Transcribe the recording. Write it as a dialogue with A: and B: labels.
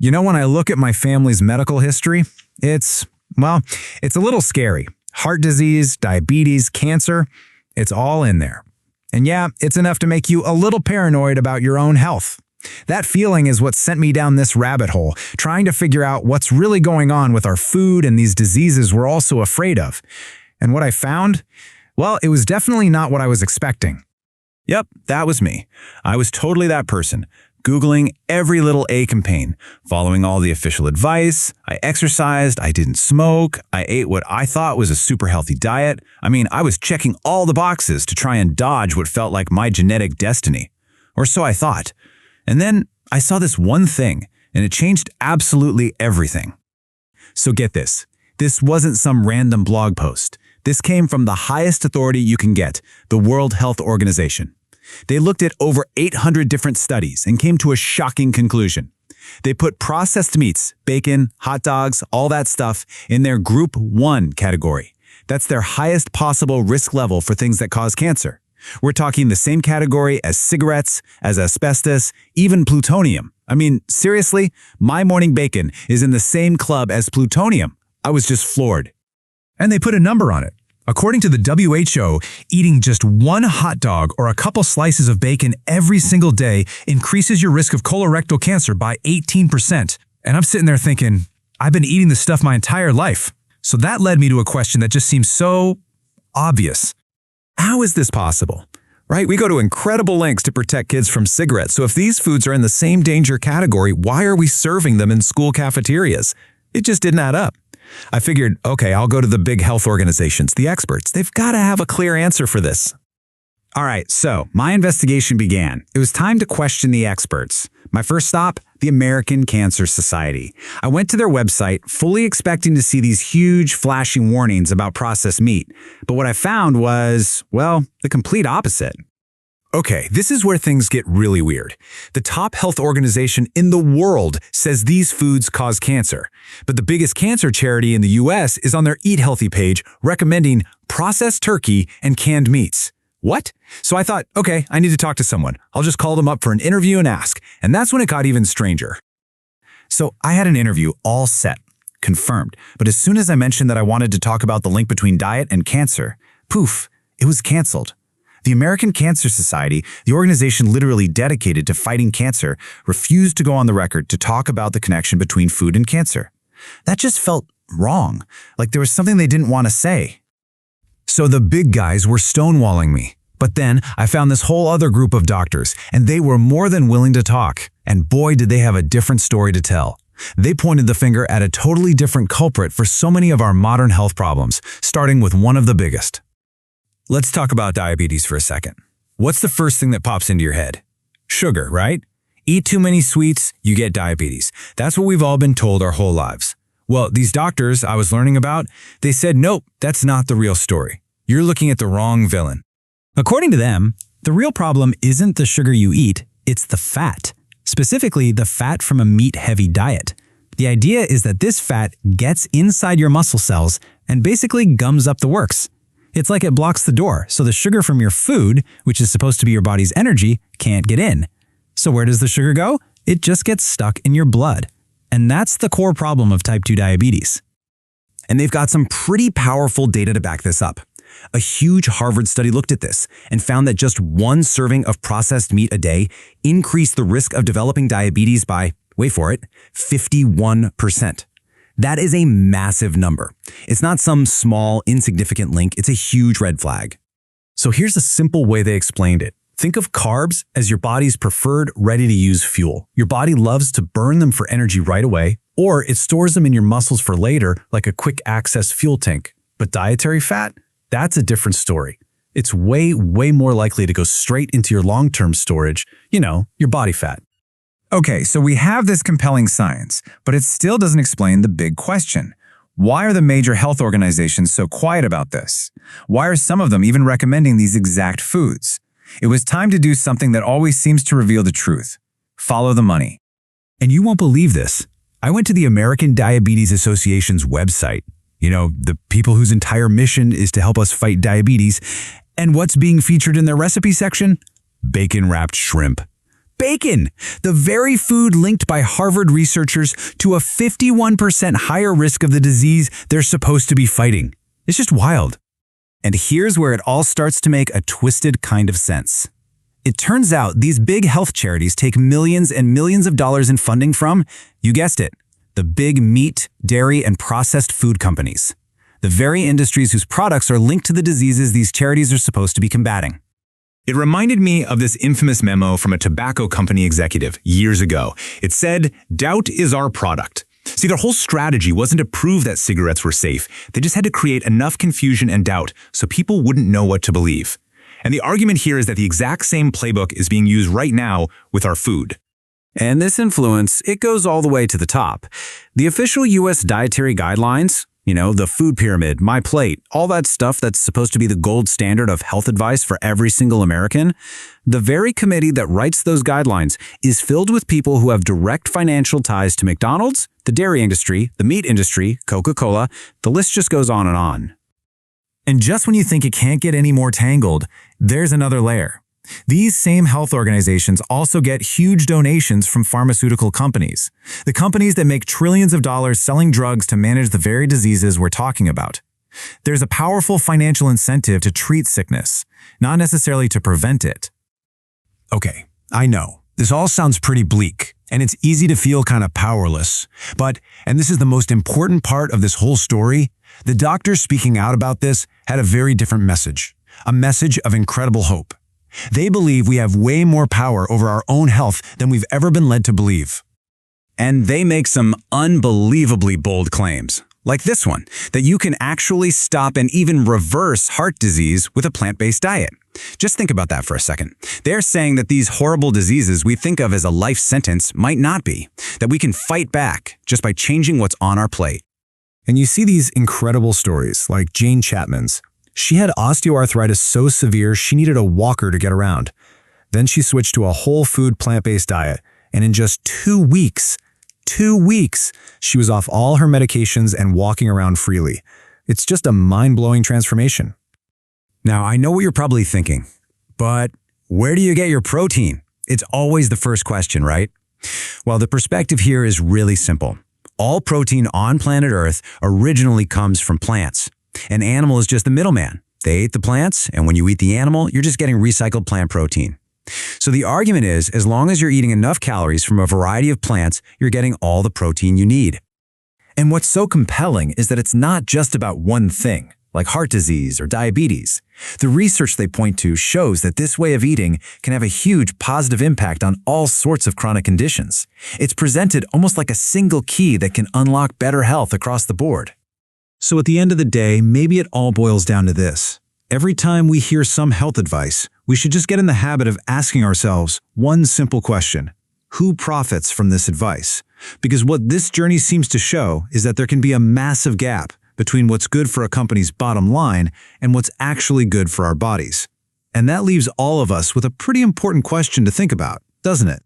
A: When I look at my family's medical history, it's a little scary. Heart disease, diabetes, cancer, it's all in there. And yeah, it's enough to make you a little paranoid about your own health. That feeling is what sent me down this rabbit hole, trying to figure out what's really going on with our food and these diseases we're all so afraid of. And what I found? Well, it was definitely not what I was expecting.
B: Yep, that was me. I was totally that person, Googling every little ache and pain, following all the official advice. I exercised, I didn't smoke, I ate what I thought was a super healthy diet. I was checking all the boxes to try and dodge what felt like my genetic destiny. Or so I thought. And then I saw this one thing, and it changed absolutely everything. So get this. This wasn't some random blog post. This came from the highest authority you can get, the World Health Organization. They looked at over 800 different studies and came to a shocking conclusion. They put processed meats, bacon, hot dogs, all that stuff in their Group 1 category. That's their highest possible risk level for things that cause cancer. We're talking the same category as cigarettes, as asbestos, even plutonium. Seriously, my morning bacon is in the same club as plutonium. I was just floored.
A: And they put a number on it. According to the WHO, eating just one hot dog or a couple slices of bacon every single day increases your risk of colorectal cancer by 18%. And I'm sitting there thinking, I've been eating this stuff my entire life. So that led me to a question that just seems so obvious. How is this possible? Right? We go to incredible lengths to protect kids from cigarettes. So if these foods are in the same danger category, why are we serving them in school cafeterias? It just didn't add up. I figured, okay, I'll go to the big health organizations, the experts. They've got to have a clear answer for this. All right, so my investigation began. It was time to question the experts. My first stop, the American Cancer Society. I went to their website, fully expecting to see these huge flashing warnings about processed meat. But what I found was, the complete opposite. Okay, this is where things get really weird. The top health organization in the world says these foods cause cancer. But the biggest cancer charity in the US is on their Eat Healthy page recommending processed turkey and canned meats. What? So I thought, okay, I need to talk to someone. I'll just call them up for an interview and ask. And that's when it got even stranger. So I had an interview all set, confirmed. But as soon as I mentioned that I wanted to talk about the link between diet and cancer, poof, it was canceled. The American Cancer Society, the organization literally dedicated to fighting cancer, refused to go on the record to talk about the connection between food and cancer. That just felt wrong, like there was something they didn't want to say. So the big guys were stonewalling me. But then I found this whole other group of doctors, and they were more than willing to talk. And boy, did they have a different story to tell. They pointed the finger at a totally different culprit for so many of our modern health problems, starting with one of the biggest. Let's talk about diabetes for a second. What's the first thing that pops into your head? Sugar, right? Eat too many sweets, you get diabetes. That's what we've all been told our whole lives. Well, these doctors I was learning about, they said, nope, that's not the real story. You're looking at the wrong villain. According to them, the real problem isn't the sugar you eat, it's the fat. Specifically, the fat from a meat-heavy diet. The idea is that this fat gets inside your muscle cells and basically gums up the works. It's like it blocks the door, so the sugar from your food, which is supposed to be your body's energy, can't get in. So where does the sugar go? It just gets stuck in your blood. And that's the core problem of type 2 diabetes. And they've got some pretty powerful data to back this up. A huge Harvard study looked at this and found that just one serving of processed meat a day increased the risk of developing diabetes by, wait for it, 51%. That is a massive number. It's not some small, insignificant link, it's a huge red flag. So here's a simple way they explained it. Think of carbs as your body's preferred, ready-to-use fuel. Your body loves to burn them for energy right away, or it stores them in your muscles for later, like a quick-access fuel tank. But dietary fat? That's a different story. It's way more likely to go straight into your long-term storage, your body fat. Okay, so we have this compelling science, but it still doesn't explain the big question. Why are the major health organizations so quiet about this? Why are some of them even recommending these exact foods? It was time to do something that always seems to reveal the truth. Follow the money. And you won't believe this. I went to the American Diabetes Association's website. The people whose entire mission is to help us fight diabetes. And what's being featured in their recipe section? Bacon-wrapped shrimp.
B: bacon, the very food linked by Harvard researchers to a 51% higher risk of the disease they're supposed to be fighting. It's just wild. And here's where it all starts to make a twisted kind of sense. It turns out these big health charities take millions and millions of dollars in funding from, you guessed it, the big meat, dairy, and processed food companies. The very industries whose products are linked to the diseases these charities are supposed to be combating. It reminded me of this infamous memo from a tobacco company executive years ago. It said, "Doubt is our product." See, their whole strategy wasn't to prove that cigarettes were safe. They just had to create enough confusion and doubt so people wouldn't know what to believe. And the argument here is that the exact same playbook is being used right now with our food. And this influence, it goes all the way to the top. The official U.S. dietary guidelines, the food pyramid, My Plate, all that stuff that's supposed to be the gold standard of health advice for every single American, the very committee that writes those guidelines is filled with people who have direct financial ties to McDonald's, the dairy industry, the meat industry, Coca-Cola, the list just goes on and on. And just when you think it can't get any more tangled, there's another layer. These same health organizations also get huge donations from pharmaceutical companies, the companies that make trillions of dollars selling drugs to manage the very diseases we're talking about. There's a powerful financial incentive to treat sickness, not necessarily to prevent it. Okay, I know, this all sounds pretty bleak, and it's easy to feel kind of powerless. But, and this is the most important part of this whole story, the doctors speaking out about this had a very different message, a message of incredible hope. They believe we have way more power over our own health than we've ever been led to believe. And they make some unbelievably bold claims, like this one, that you can actually stop and even reverse heart disease with a plant-based diet. Just think about that for a second. They're saying that these horrible diseases we think of as a life sentence might not be, that we can fight back just by changing what's on our plate. And you see these incredible stories, like Jane Chapman's. She had osteoarthritis so severe she needed a walker to get around. Then she switched to a whole food plant-based diet, and in just 2 weeks, she was off all her medications and walking around freely. It's just a mind-blowing transformation. Now, I know what you're probably thinking, but where do you get your protein? It's always the first question, right? Well, the perspective here is really simple. All protein on planet Earth originally comes from plants. An animal is just the middleman. They ate the plants, and when you eat the animal, you're just getting recycled plant protein. So the argument is, as long as you're eating enough calories from a variety of plants, you're getting all the protein you need. And what's so compelling is that it's not just about one thing, like heart disease or diabetes. The research they point to shows that this way of eating can have a huge positive impact on all sorts of chronic conditions. It's presented almost like a single key that can unlock better health across the board. So at the end of the day, maybe it all boils down to this. Every time we hear some health advice, we should just get in the habit of asking ourselves one simple question. Who profits from this advice? Because what this journey seems to show is that there can be a massive gap between what's good for a company's bottom line and what's actually good for our bodies. And that leaves all of us with a pretty important question to think about, doesn't it?